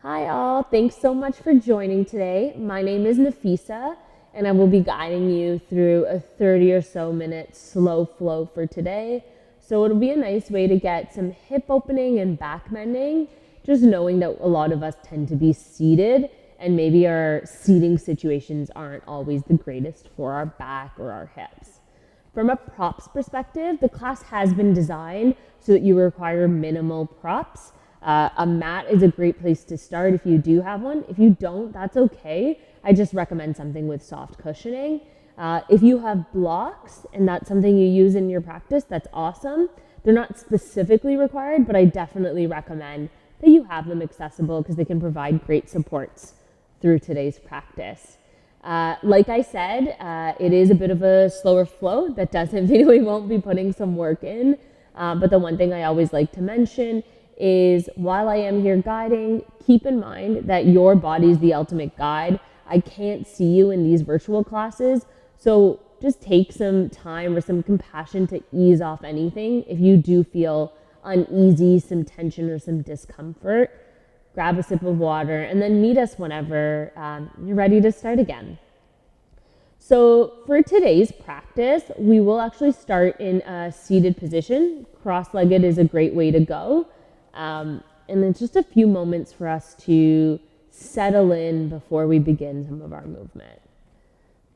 Hi all, thanks so much for joining today. My name is Nafisa and I will be guiding you through a 30 or so minute slow flow for today. So it'll be a nice way to get some hip opening and back bending, just knowing that a lot of us tend to be seated and maybe our seating situations aren't always the greatest for our back or our hips. From a props perspective, the class has been designed so that you require minimal props. A mat is a great place to start if you do have one. If you don't, that's okay. I just recommend something with soft cushioning. If you have blocks and that's something you use in your practice, that's awesome. They're not specifically required, but I definitely recommend that you have them accessible because they can provide great supports through today's practice. Like I said, it is a bit of a slower flow. That doesn't mean we won't be putting some work in. But the one thing I always like to mention is while I am here guiding, keep in mind that your body is the ultimate guide. I can't see you in these virtual classes, so just take some time or some compassion to ease off anything. If you do feel uneasy, some tension or some discomfort, grab a sip of water and then meet us whenever you're ready to start again. So for today's practice, we will actually start in a seated position. Cross-legged is a great way to go. And it's just a few moments for us to settle in before we begin some of our movement.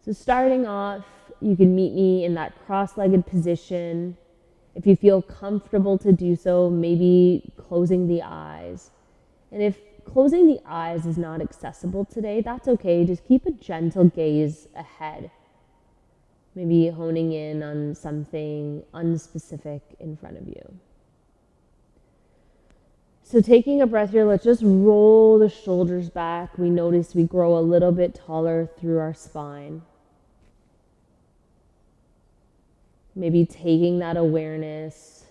So starting off, you can meet me in that cross-legged position. If you feel comfortable to do so, maybe closing the eyes. And if closing the eyes is not accessible today, that's okay. Just keep a gentle gaze ahead. Maybe honing in on something unspecific in front of you. So taking a breath here, let's just roll the shoulders back. We notice we grow a little bit taller through our spine. Maybe taking that awareness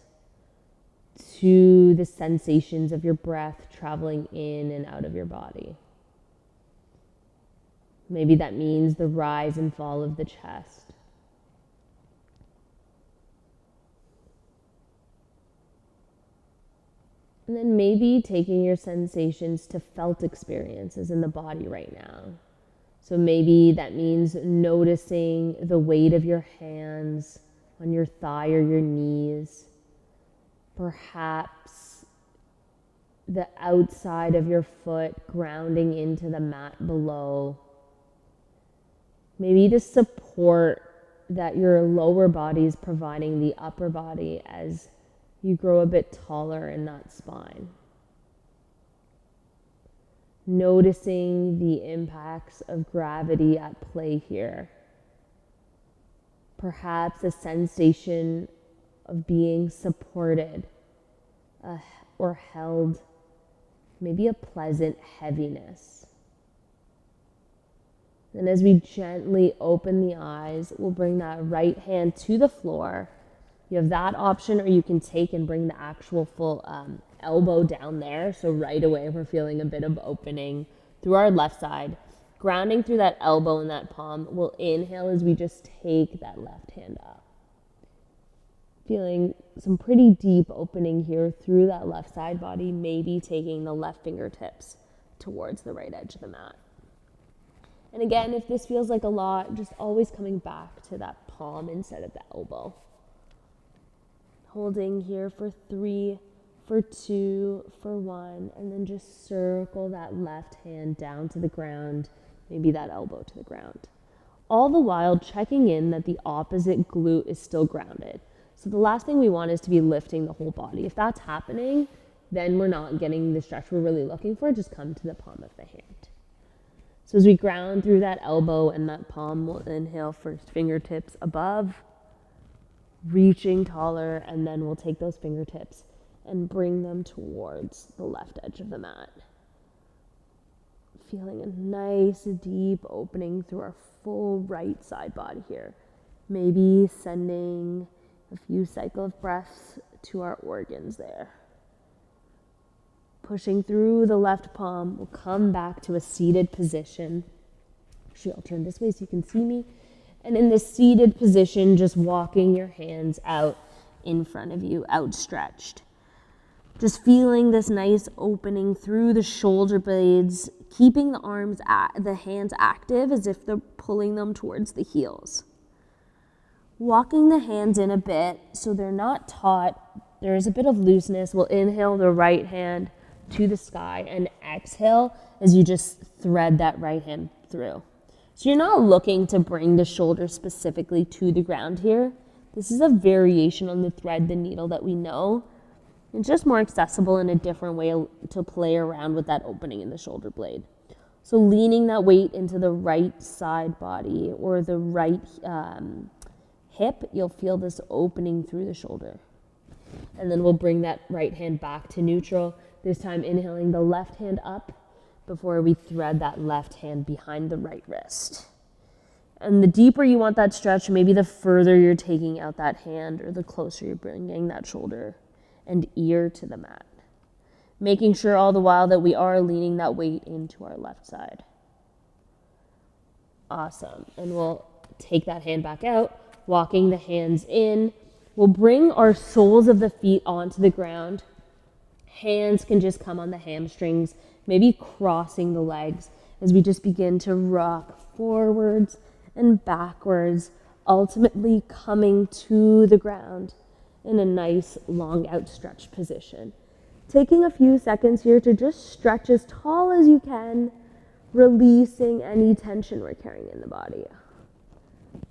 to the sensations of your breath traveling in and out of your body. Maybe that means the rise and fall of the chest. And then maybe taking your sensations to felt experiences in the body right now. So maybe that means noticing the weight of your hands on your thigh or your knees. Perhaps the outside of your foot grounding into the mat below. Maybe the support that your lower body is providing the upper body as you grow a bit taller in that spine. Noticing the impacts of gravity at play here. Perhaps a sensation of being supported or held, maybe a pleasant heaviness. And as we gently open the eyes, we'll bring that right hand to the floor. You have that option, or you can take and bring the actual full elbow down there. So right away, we're feeling a bit of opening through our left side. Grounding through that elbow and that palm. We'll inhale as we just take that left hand up. Feeling some pretty deep opening here through that left side body, maybe taking the left fingertips towards the right edge of the mat. And again, if this feels like a lot, just always coming back to that palm instead of the elbow. Holding here for 3, for 2, for 1, and then just circle that left hand down to the ground, maybe that elbow to the ground. All the while checking in that the opposite glute is still grounded. So the last thing we want is to be lifting the whole body. If that's happening, then we're not getting the stretch we're really looking for. Just come to the palm of the hand. So as we ground through that elbow and that palm, we'll inhale first fingertips above, reaching taller, and then we'll take those fingertips and bring them towards the left edge of the mat. Feeling a nice deep opening through our full right side body here. Maybe sending a few cycle of breaths to our organs there. Pushing through the left palm, we'll come back to a seated position. Actually, I'll turn this way so you can see me. And in this seated position, just walking your hands out in front of you, outstretched. Just feeling this nice opening through the shoulder blades, keeping the hands active as if they're pulling them towards the heels. Walking the hands in a bit so they're not taut. There is a bit of looseness. We'll inhale the right hand to the sky and exhale as you just thread that right hand through. So you're not looking to bring the shoulder specifically to the ground here. This is a variation on the thread the needle that we know. It's just more accessible in a different way to play around with that opening in the shoulder blade. So leaning that weight into the right side body or the right hip, you'll feel this opening through the shoulder. And then we'll bring that right hand back to neutral, this time inhaling the left hand up before we thread that left hand behind the right wrist. And the deeper you want that stretch, maybe the further you're taking out that hand or the closer you're bringing that shoulder and ear to the mat. Making sure all the while that we are leaning that weight into our left side. Awesome. And we'll take that hand back out, walking the hands in. We'll bring our soles of the feet onto the ground. Hands can just come on the hamstrings, maybe crossing the legs as we just begin to rock forwards and backwards, ultimately coming to the ground in a nice long outstretched position. Taking a few seconds here to just stretch as tall as you can, releasing any tension we're carrying in the body.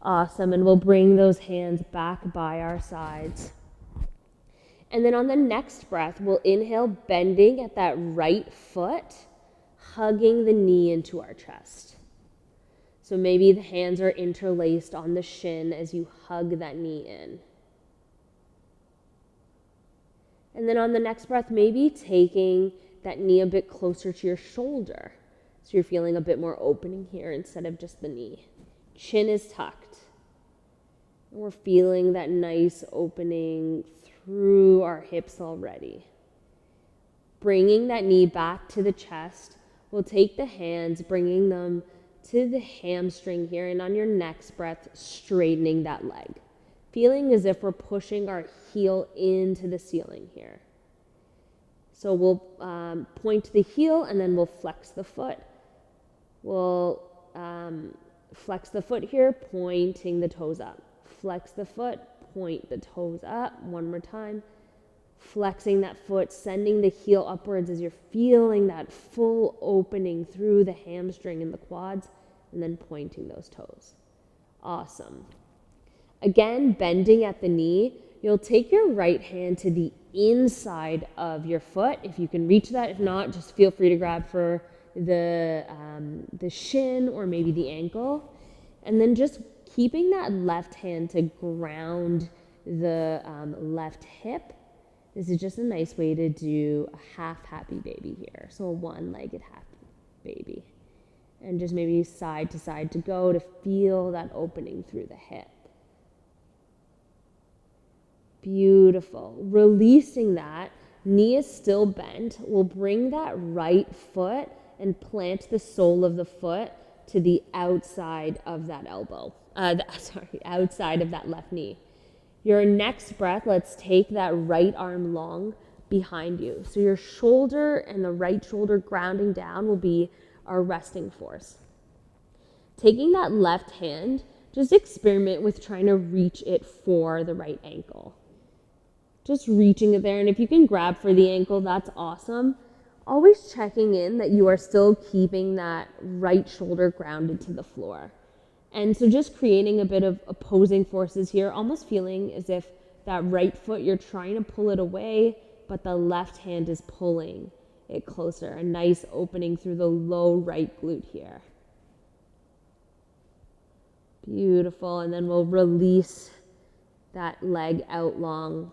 Awesome, and we'll bring those hands back by our sides. And then on the next breath, we'll inhale, bending at that right foot, hugging the knee into our chest. So maybe the hands are interlaced on the shin as you hug that knee in. And then on the next breath, maybe taking that knee a bit closer to your shoulder. So you're feeling a bit more opening here instead of just the knee. Chin is tucked. And we're feeling that nice opening through our hips already. Bringing that knee back to the chest. We'll take the hands, bringing them to the hamstring here. And on your next breath, straightening that leg. Feeling as if we're pushing our heel into the ceiling here. So we'll point to the heel and then we'll flex the foot. We'll flex the foot here, pointing the toes up. Flex the foot, point the toes up. One more time. Flexing that foot, sending the heel upwards as you're feeling that full opening through the hamstring and the quads, and then pointing those toes. Awesome. Again, bending at the knee, you'll take your right hand to the inside of your foot. If you can reach that, if not, just feel free to grab for the shin or maybe the ankle. And then just keeping that left hand to ground the left hip. This is just a nice way to do a half happy baby here. So a one-legged half baby. And just maybe side to side to go to feel that opening through the hip. Beautiful. Releasing that, knee is still bent. We'll bring that right foot and plant the sole of the foot to the outside of that elbow. Outside of that left knee. Your next breath, let's take that right arm long behind you. So your shoulder and the right shoulder grounding down will be our resting force. Taking that left hand, just experiment with trying to reach it for the right ankle. Just reaching it there, and if you can grab for the ankle, that's awesome. Always checking in that you are still keeping that right shoulder grounded to the floor. And so just creating a bit of opposing forces here, almost feeling as if that right foot, you're trying to pull it away, but the left hand is pulling it closer. A nice opening through the low right glute here. Beautiful, and then we'll release that leg out long.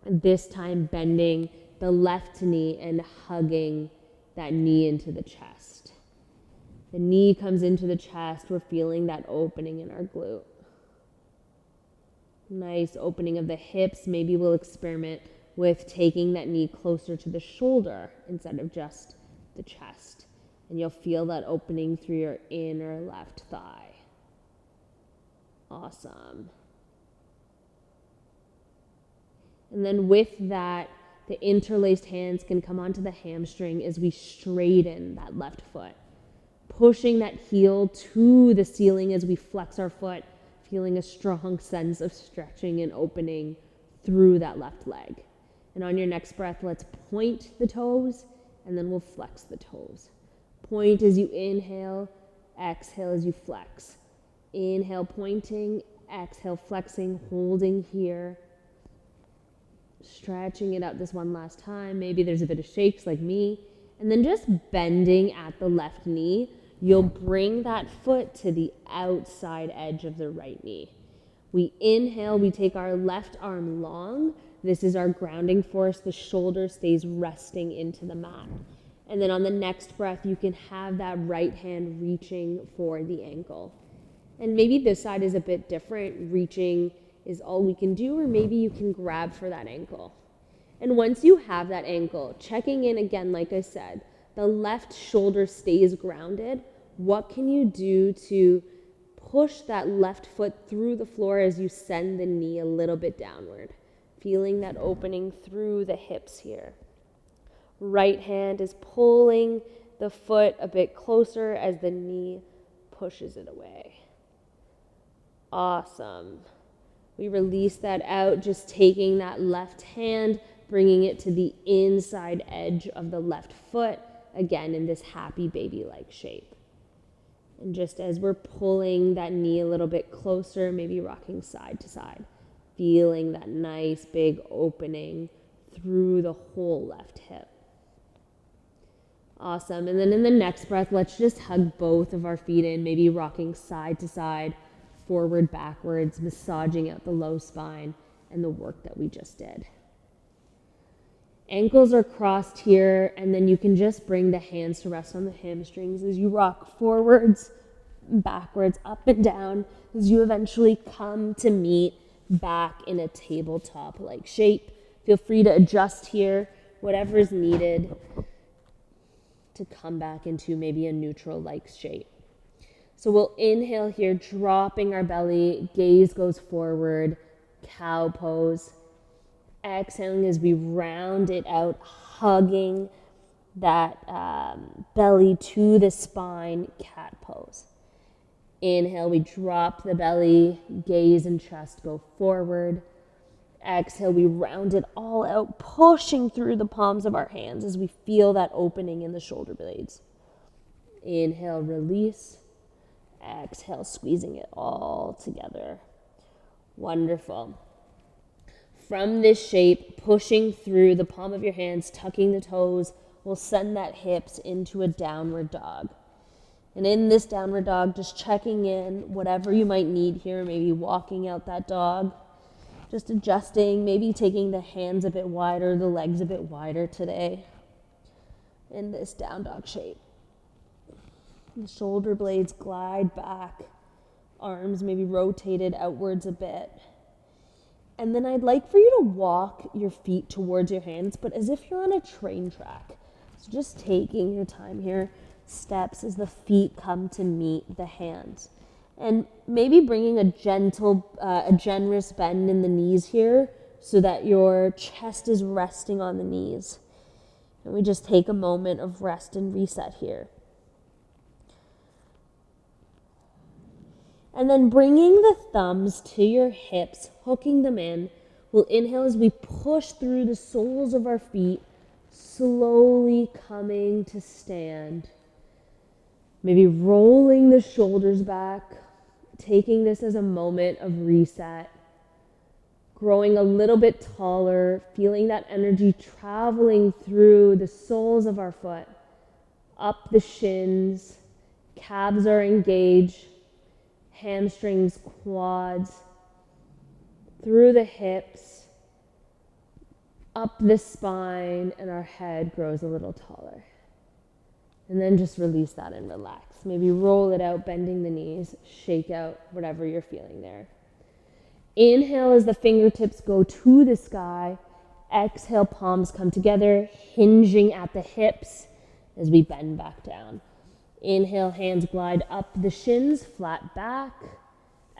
And this time bending the left knee and hugging that knee into the chest. The knee comes into the chest. We're feeling that opening in our glute. Nice opening of the hips. Maybe we'll experiment with taking that knee closer to the shoulder instead of just the chest. And you'll feel that opening through your inner left thigh. Awesome. And then with that, The interlaced hands can come onto the hamstring as we straighten that left foot, pushing that heel to the ceiling as we flex our foot, feeling a strong sense of stretching and opening through that left leg. And on your next breath, let's point the toes, and then we'll flex the toes. Point as you inhale, exhale as you flex. Inhale, pointing, exhale, flexing, holding here. Stretching it out this one last time. Maybe there's a bit of shakes like me. And then just bending at the left knee. You'll bring that foot to the outside edge of the right knee. We inhale, we take our left arm long. This is our grounding force. The shoulder stays resting into the mat. And then on the next breath, you can have that right hand reaching for the ankle. And maybe this side is a bit different. Reaching is all we can do, or maybe you can grab for that ankle. And once you have that ankle, checking in again, like I said, the left shoulder stays grounded. What can you do to push that left foot through the floor as you send the knee a little bit downward? Feeling that opening through the hips here. Right hand is pulling the foot a bit closer as the knee pushes it away. Awesome. We release that out, just taking that left hand, bringing it to the inside edge of the left foot, again in this happy baby-like shape. And just as we're pulling that knee a little bit closer, maybe rocking side to side, feeling that nice big opening through the whole left hip. Awesome. And then in the next breath, let's just hug both of our feet in, maybe rocking side to side, forward, backwards, massaging out the low spine and the work that we just did. Ankles are crossed here, and then you can just bring the hands to rest on the hamstrings as you rock forwards, backwards, up and down, as you eventually come to meet back in a tabletop-like shape. Feel free to adjust here, whatever is needed to come back into maybe a neutral-like shape. So we'll inhale here, dropping our belly, gaze goes forward, cow pose. Exhaling as we round it out, hugging that belly to the spine, cat pose. Inhale, we drop the belly, gaze and chest go forward. Exhale, we round it all out, pushing through the palms of our hands as we feel that opening in the shoulder blades. Inhale, release. Exhale, squeezing it all together. Wonderful. From this shape, pushing through the palm of your hands, tucking the toes, we'll send that hips into a downward dog. And in this downward dog, just checking in, whatever you might need here, maybe walking out that dog, just adjusting, maybe taking the hands a bit wider, the legs a bit wider today in this down dog shape. The shoulder blades glide back, arms maybe rotated outwards a bit. And then I'd like for you to walk your feet towards your hands, but as if you're on a train track. So just taking your time here, steps as the feet come to meet the hands. And maybe bringing a generous bend in the knees here so that your chest is resting on the knees. And we just take a moment of rest and reset here. And then bringing the thumbs to your hips, hooking them in. We'll inhale as we push through the soles of our feet, slowly coming to stand. Maybe rolling the shoulders back, taking this as a moment of reset. Growing a little bit taller, feeling that energy traveling through the soles of our foot, up the shins, calves are engaged. Hamstrings, quads, through the hips, up the spine, and our head grows a little taller. And then just release that and relax. Maybe roll it out, bending the knees, shake out whatever you're feeling there. Inhale as the fingertips go to the sky. Exhale, palms come together, hinging at the hips as we bend back down. Inhale, hands glide up the shins, flat back.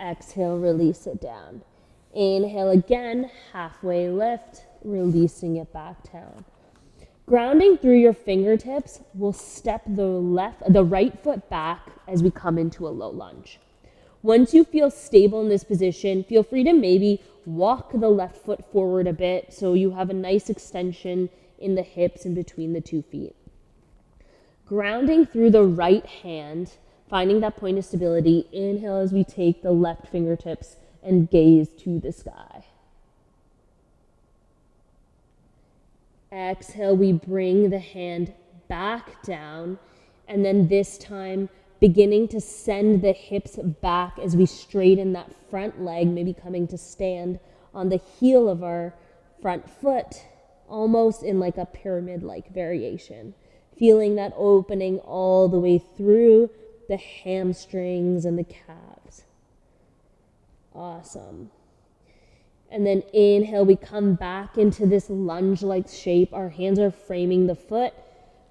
Exhale, release it down. Inhale again, halfway lift. releasing it back down. Grounding through your fingertips, we'll step the right foot back as we come into a low lunge. Once you feel stable in this position, feel free to maybe walk the left foot forward a bit so you have a nice extension in the hips and between the 2 feet. Grounding through the right hand, finding that point of stability. Inhale as we take the left fingertips and gaze to the sky. Exhale, we bring the hand back down, and then this time beginning to send the hips back as we straighten that front leg, maybe coming to stand on the heel of our front foot, almost in like a pyramid-like variation. Feeling that opening all the way through the hamstrings and the calves. Awesome. And then inhale, we come back into this lunge-like shape. Our hands are framing the foot.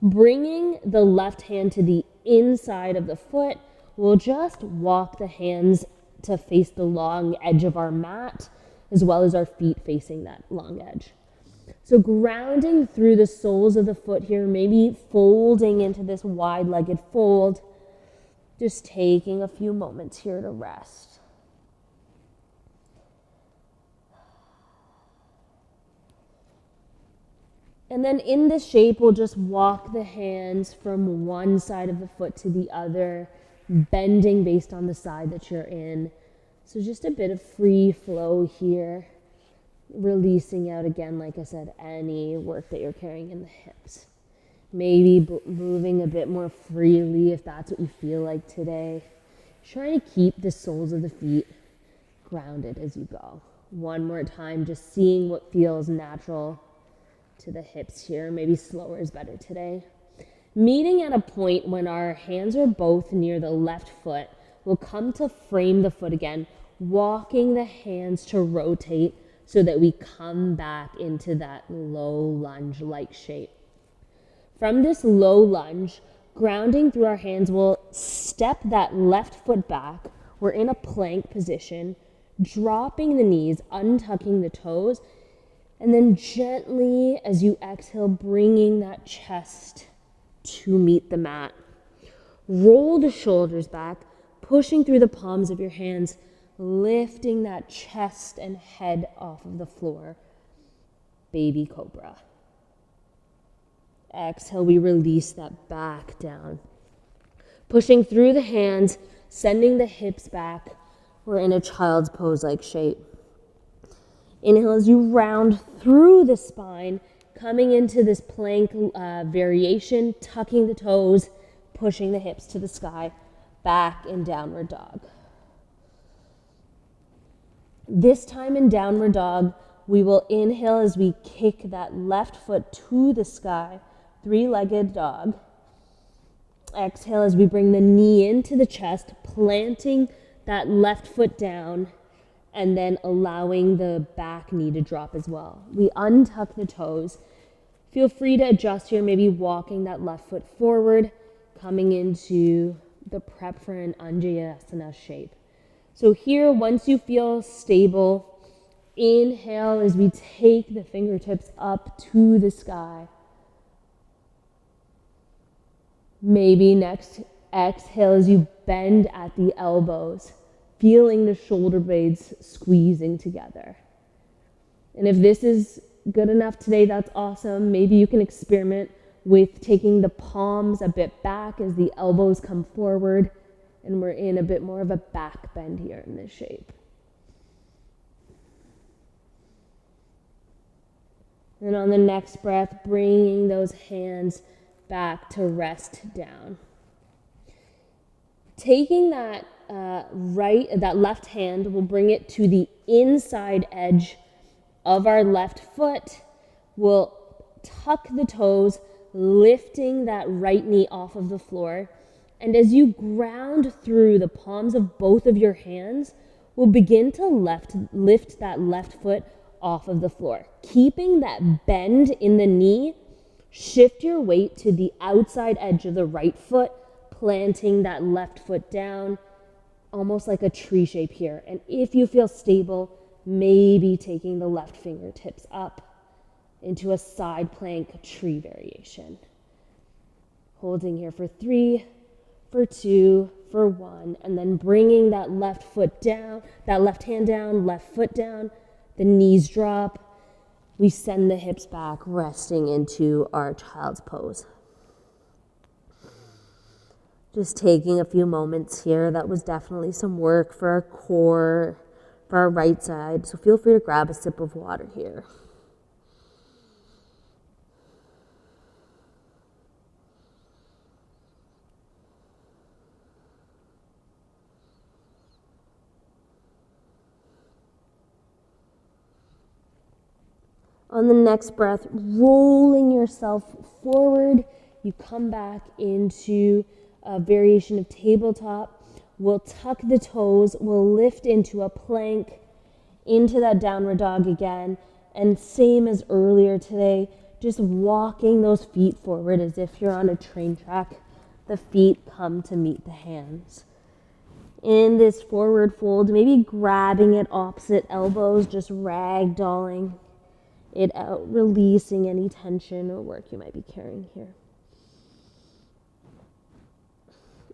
Bringing the left hand to the inside of the foot, we'll just walk the hands to face the long edge of our mat, as well as our feet facing that long edge. So grounding through the soles of the foot here, maybe folding into this wide-legged fold, just taking a few moments here to rest. And then in this shape, we'll just walk the hands from one side of the foot to the other, bending based on the side that you're in. So just a bit of free flow here, releasing out again, like I said, any work that you're carrying in the hips. Maybe moving a bit more freely if that's what you feel like today. Trying to keep the soles of the feet grounded as you go. One more time, just seeing what feels natural to the hips here. Maybe slower is better today. Meeting at a point when our hands are both near the left foot, we'll come to frame the foot again, walking the hands to rotate so that we come back into that low lunge-like shape. From this low lunge, grounding through our hands, we'll step that left foot back. We're in a plank position, dropping the knees, untucking the toes, and then gently, as you exhale, bringing that chest to meet the mat. Roll the shoulders back, pushing through the palms of your hands, lifting that chest and head off of the floor. Baby cobra. Exhale, we release that back down. Pushing through the hands, sending the hips back. We're in a child's pose-like shape. Inhale as you round through the spine, coming into this plank variation, tucking the toes, pushing the hips to the sky, back in downward dog. This time in downward dog, we will inhale as we kick that left foot to the sky, three-legged dog. Exhale as we bring the knee into the chest, planting that left foot down, and then allowing the back knee to drop as well. We untuck the toes. Feel free to adjust here, maybe walking that left foot forward, coming into the prep for an Anjayasana shape. So here, once you feel stable, inhale as we take the fingertips up to the sky. Maybe next, exhale as you bend at the elbows, feeling the shoulder blades squeezing together. And if this is good enough today, that's awesome. Maybe you can experiment with taking the palms a bit back as the elbows come forward, and we're in a bit more of a back bend here in this shape. And on the next breath, bringing those hands back to rest down. Taking that that left hand, we'll bring it to the inside edge of our left foot. We'll tuck the toes, lifting that right knee off of the floor. And as you ground through the palms of both of your hands, we'll begin to lift that left foot off of the floor. Keeping that bend in the knee, shift your weight to the outside edge of the right foot, planting that left foot down, almost like a tree shape here. And if you feel stable, maybe taking the left fingertips up into a side plank tree variation. Holding here for 3, for 2, for 1, and then bringing that left foot down, that left hand down, left foot down, the knees drop. We send the hips back, resting into our child's pose. Just taking a few moments here. That was definitely some work for our core, for our right side. So feel free to grab a sip of water here. On the next breath, rolling yourself forward, you come back into a variation of tabletop. We'll tuck the toes, we'll lift into a plank, into that downward dog again, and same as earlier today, just walking those feet forward as if you're on a train track. The feet come to meet the hands. In this forward fold, maybe grabbing at opposite elbows, just ragdolling it out, releasing any tension or work you might be carrying here.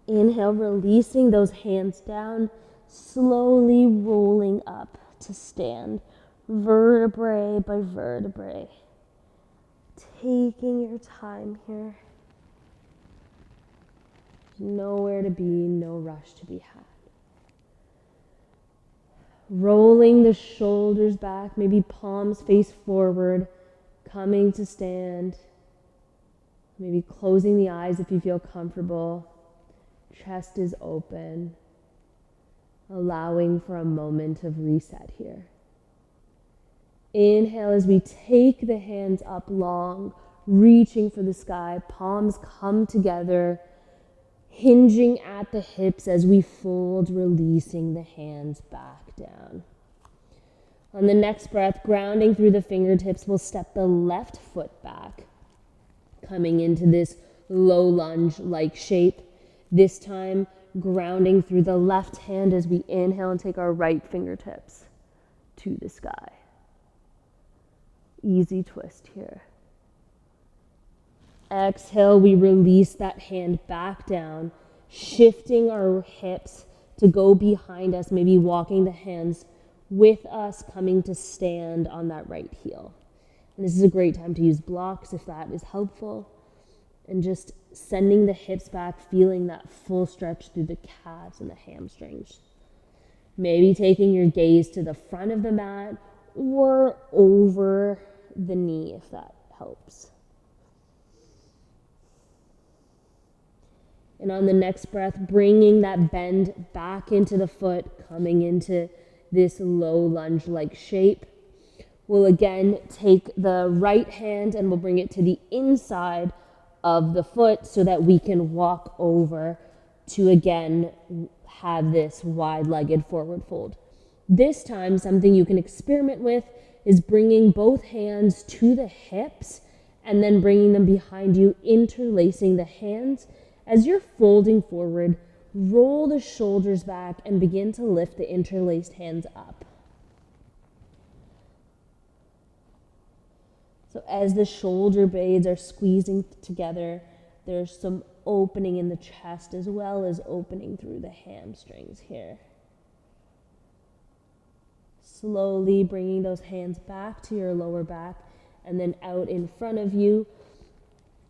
Inhale, releasing those hands down, slowly rolling up to stand, vertebrae by vertebrae. Taking your time here. Nowhere to be, no rush to be had. Rolling the shoulders back, maybe palms face forward, coming to stand. Maybe closing the eyes if you feel comfortable. Chest is open. Allowing for a moment of reset here. Inhale as we take the hands up long, reaching for the sky. Palms come together, hinging at the hips as we fold, releasing the hands back down. On the next breath, grounding through the fingertips, we'll step the left foot back, coming into this low lunge-like shape. This time, grounding through the left hand as we inhale and take our right fingertips to the sky. Easy twist here. Exhale, we release that hand back down, shifting our hips to go behind us, maybe walking the hands with us, coming to stand on that right heel. And this is a great time to use blocks if that is helpful. And just sending the hips back, feeling that full stretch through the calves and the hamstrings. Maybe taking your gaze to the front of the mat or over the knee if that helps. And on the next breath, bringing that bend back into the foot, coming into this low lunge-like shape. We'll again take the right hand and we'll bring it to the inside of the foot so that we can walk over to again have this wide-legged forward fold. This time, something you can experiment with is bringing both hands to the hips and then bringing them behind you, interlacing the hands. As you're folding forward, roll the shoulders back and begin to lift the interlaced hands up. So as the shoulder blades are squeezing together, there's some opening in the chest as well as opening through the hamstrings here. Slowly bringing those hands back to your lower back and then out in front of you,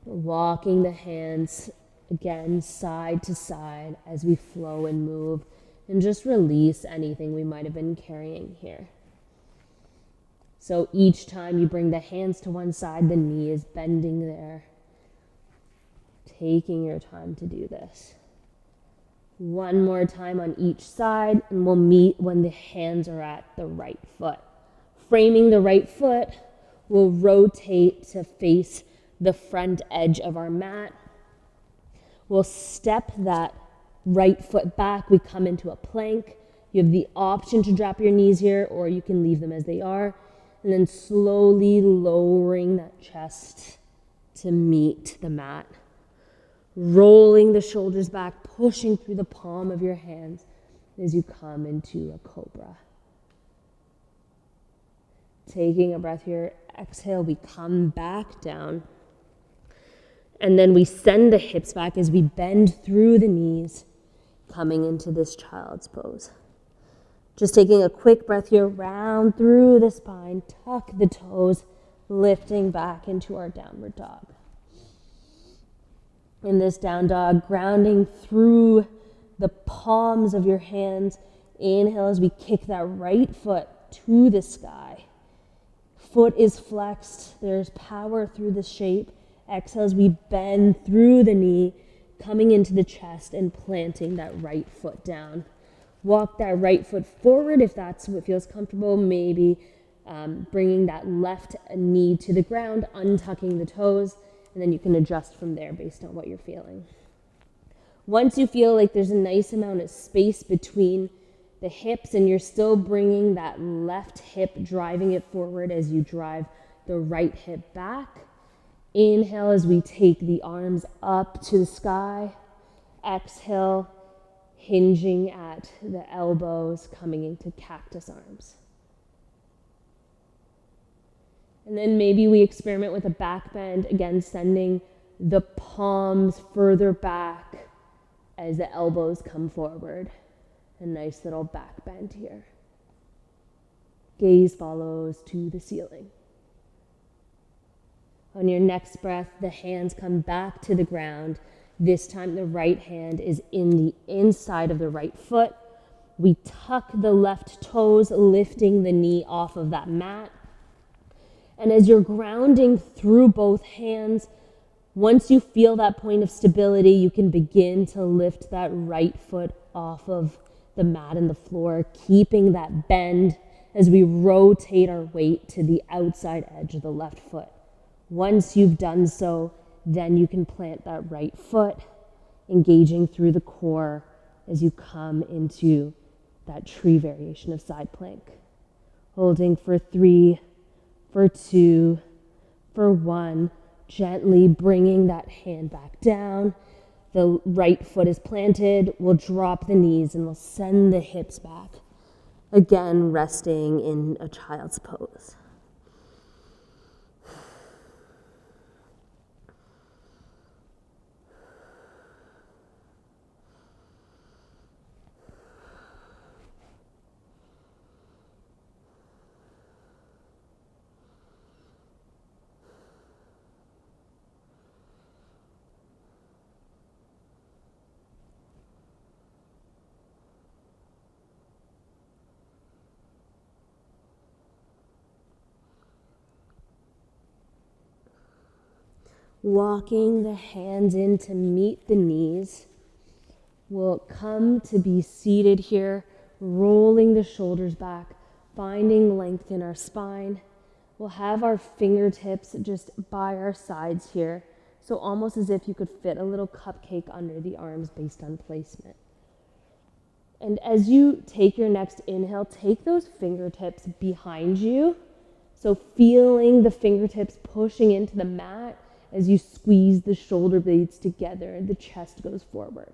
walking the hands again, side to side as we flow and move, and just release anything we might have been carrying here. So each time you bring the hands to one side, the knee is bending there. Taking your time to do this. One more time on each side, and we'll meet when the hands are at the right foot. Framing the right foot, we'll rotate to face the front edge of our mat. We'll step that right foot back. We come into a plank. You have the option to drop your knees here, or you can leave them as they are. And then slowly lowering that chest to meet the mat. Rolling the shoulders back, pushing through the palm of your hands as you come into a cobra. Taking a breath here. Exhale, we come back down. And then we send the hips back as we bend through the knees, coming into this child's pose. Just taking a quick breath here, round through the spine, tuck the toes, lifting back into our downward dog. In this down dog, grounding through the palms of your hands. Inhale as we kick that right foot to the sky. Foot is flexed. There's power through the shape. Exhale as we bend through the knee, coming into the chest and planting that right foot down. Walk that right foot forward if that's what feels comfortable. Maybe bringing that left knee to the ground, untucking the toes, and then you can adjust from there based on what you're feeling. Once you feel like there's a nice amount of space between the hips and you're still bringing that left hip, driving it forward as you drive the right hip back. Inhale as we take the arms up to the sky. Exhale, hinging at the elbows, coming into cactus arms. And then maybe we experiment with a back bend, again sending the palms further back as the elbows come forward. A nice little back bend here. Gaze follows to the ceiling. On your next breath, the hands come back to the ground. This time the right hand is in the inside of the right foot. We tuck the left toes, lifting the knee off of that mat. And as you're grounding through both hands, once you feel that point of stability, you can begin to lift that right foot off of the mat and the floor, keeping that bend as we rotate our weight to the outside edge of the left foot. Once you've done so, then you can plant that right foot, engaging through the core as you come into that tree variation of side plank. Holding for 3, for 2, for 1, gently bringing that hand back down. The right foot is planted. We'll drop the knees and we'll send the hips back. Again, resting in a child's pose. Walking the hands in to meet the knees. We'll come to be seated here, rolling the shoulders back, finding length in our spine. We'll have our fingertips just by our sides here, so almost as if you could fit a little cupcake under the arms based on placement. And as you take your next inhale, take those fingertips behind you, so feeling the fingertips pushing into the mat. As you squeeze the shoulder blades together, the chest goes forward.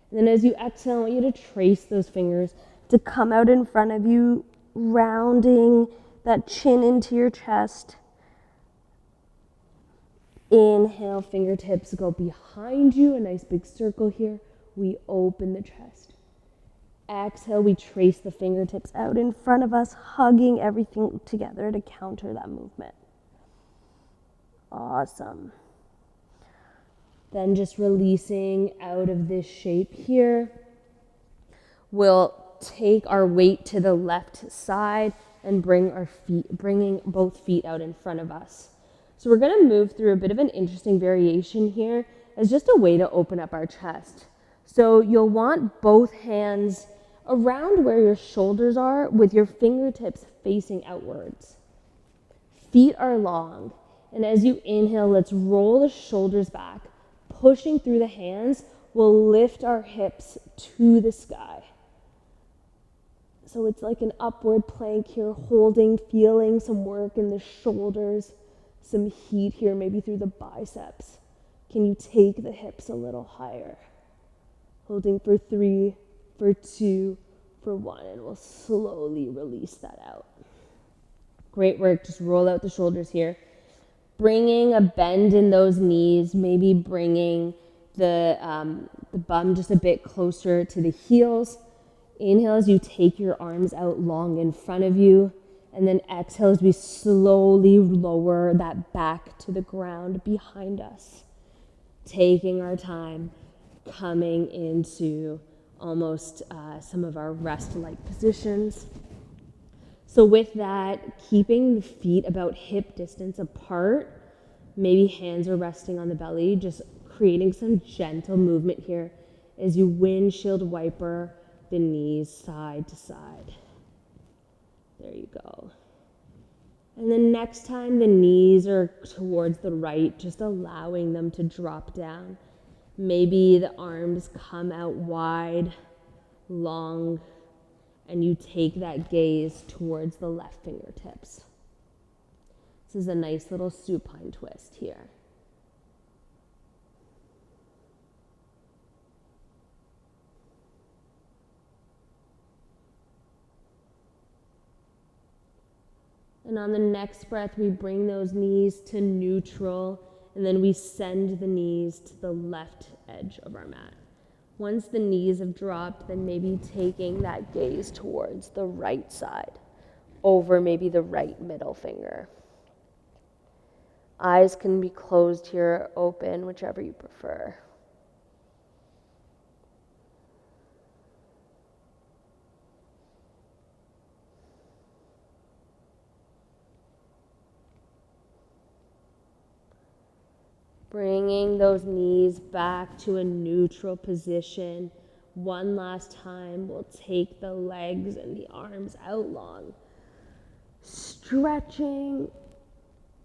And then as you exhale, I want you to trace those fingers to come out in front of you, rounding that chin into your chest. Inhale, fingertips go behind you, a nice big circle here. We open the chest. Exhale, we trace the fingertips out in front of us, hugging everything together to counter that movement. Awesome. Then just releasing out of this shape here. We'll take our weight to the left side and bringing both feet out in front of us. So we're going to move through a bit of an interesting variation here as just a way to open up our chest. So you'll want both hands around where your shoulders are with your fingertips facing outwards. Feet are long. And as you inhale, let's roll the shoulders back. Pushing through the hands, we'll lift our hips to the sky. So it's like an upward plank here, holding, feeling some work in the shoulders, some heat here, maybe through the biceps. Can you take the hips a little higher? Holding for 3, for 2, for 1, and we'll slowly release that out. Great work. Just roll out the shoulders here. Bringing a bend in those knees, maybe bringing the bum just a bit closer to the heels. Inhale as you take your arms out long in front of you. And then exhale as we slowly lower that back to the ground behind us. Taking our time, coming into almost some of our rest-like positions. So with that, keeping the feet about hip distance apart, maybe hands are resting on the belly, just creating some gentle movement here as you windshield wiper the knees side to side. There you go. And then next time the knees are towards the right, just allowing them to drop down. Maybe the arms come out wide, long, and you take that gaze towards the left fingertips. This is a nice little supine twist here. And on the next breath, we bring those knees to neutral, and then we send the knees to the left edge of our mat. Once the knees have dropped, then maybe taking that gaze towards the right side, over maybe the right middle finger. Eyes can be closed here, open, whichever you prefer. Bringing those knees back to a neutral position. One last time, we'll take the legs and the arms out long. Stretching,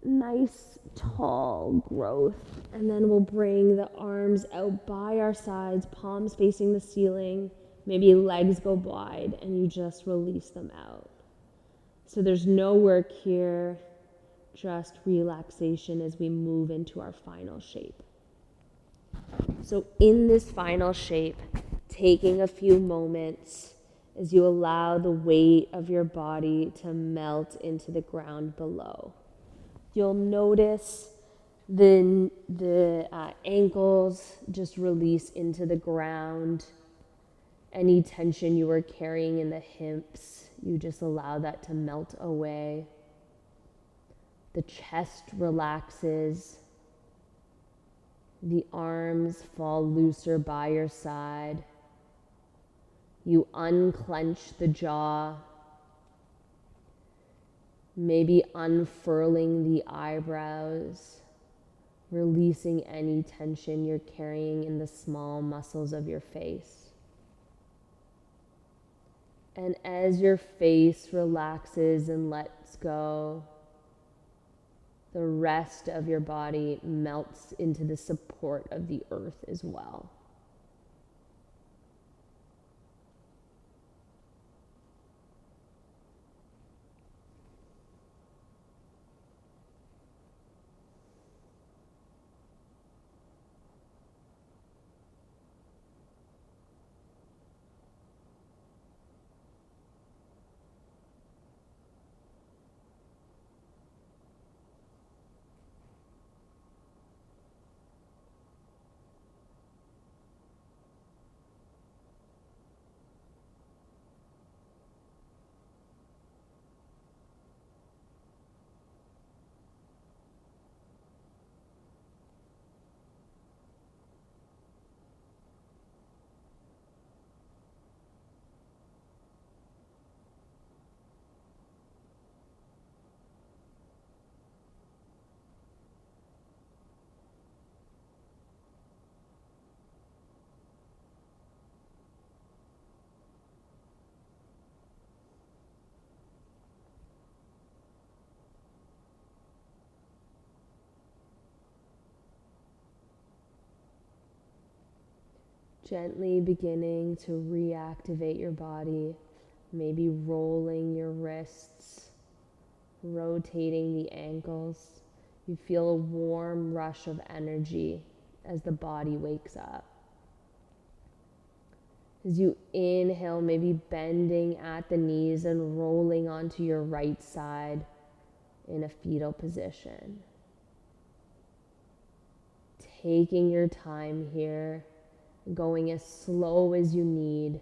nice tall growth. And then we'll bring the arms out by our sides, palms facing the ceiling. Maybe legs go wide and you just release them out. So there's no work here. Just relaxation as we move into our final shape. So in this final shape, taking a few moments as you allow the weight of your body to melt into the ground below. You'll notice the ankles just release into the ground. Any tension you were carrying in the hips, you just allow that to melt away. The chest relaxes. The arms fall looser by your side. You unclench the jaw, maybe unfurling the eyebrows, releasing any tension you're carrying in the small muscles of your face. And as your face relaxes and lets go, the rest of your body melts into the support of the earth as well. Gently beginning to reactivate your body, maybe rolling your wrists, rotating the ankles. You feel a warm rush of energy as the body wakes up. As you inhale, maybe bending at the knees and rolling onto your right side. in a fetal position. Taking your time here, going as slow as you need,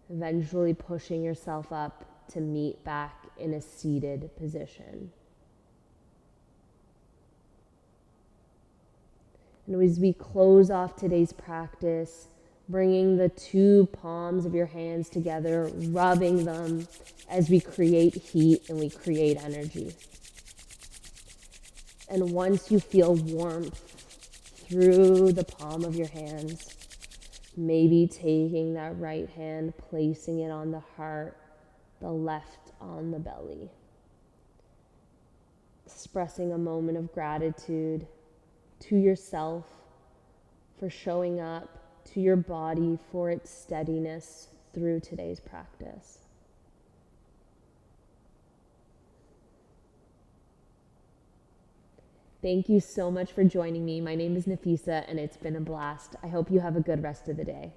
eventually pushing yourself up to meet back in a seated position. And as we close off today's practice, bringing the two palms of your hands together, rubbing them as we create heat and we create energy. And once you feel warmth through the palm of your hands, maybe taking that right hand, placing it on the heart, the left on the belly. Expressing a moment of gratitude to yourself for showing up, to your body for its steadiness through today's practice. Thank you so much for joining me. My name is Nafisa, and it's been a blast. I hope you have a good rest of the day.